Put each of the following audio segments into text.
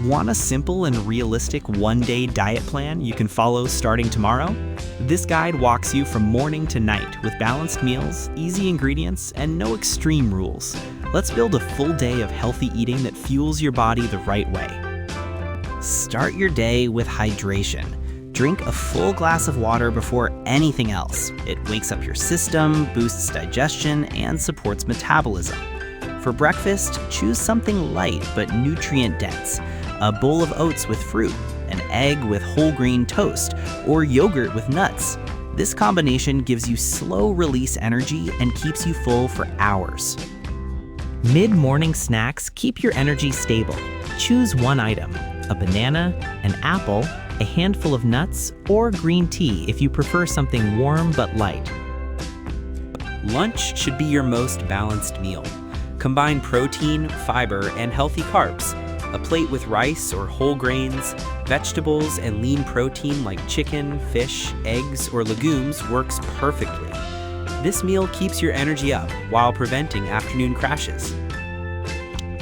Want a simple and realistic one-day diet plan you can follow starting tomorrow? This guide walks you from morning to night with balanced meals, easy ingredients, and no extreme rules. Let's build a full day of healthy eating that fuels your body the right way. Start your day with hydration. Drink a full glass of water before anything else. It wakes up your system, boosts digestion, and supports metabolism. For breakfast, choose something light but nutrient-dense. A bowl of oats with fruit, an egg with whole grain toast, or yogurt with nuts. This combination gives you slow-release energy and keeps you full for hours. Mid-morning snacks keep your energy stable. Choose one item: a banana, an apple, a handful of nuts, or green tea if you prefer something warm but light. Lunch should be your most balanced meal. Combine protein, fiber, and healthy carbs. A plate with rice or whole grains, vegetables, and lean protein like chicken, fish, eggs, or legumes works perfectly. This meal keeps your energy up while preventing afternoon crashes.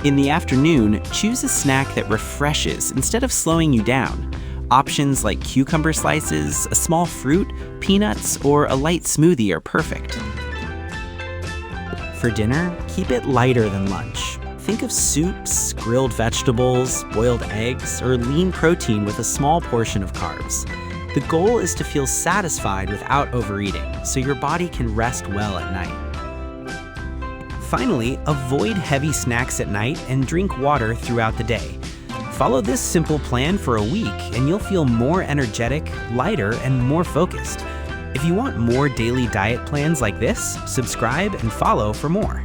In the afternoon, choose a snack that refreshes instead of slowing you down. Options like cucumber slices, a small fruit, peanuts, or a light smoothie are perfect. For dinner, keep it lighter than lunch. Think of soups, grilled vegetables, boiled eggs, or lean protein with a small portion of carbs. The goal is to feel satisfied without overeating, so your body can rest well at night. Finally, avoid heavy snacks at night and drink water throughout the day. Follow this simple plan for a week and you'll feel more energetic, lighter, and more focused. If you want more daily diet plans like this, subscribe and follow for more.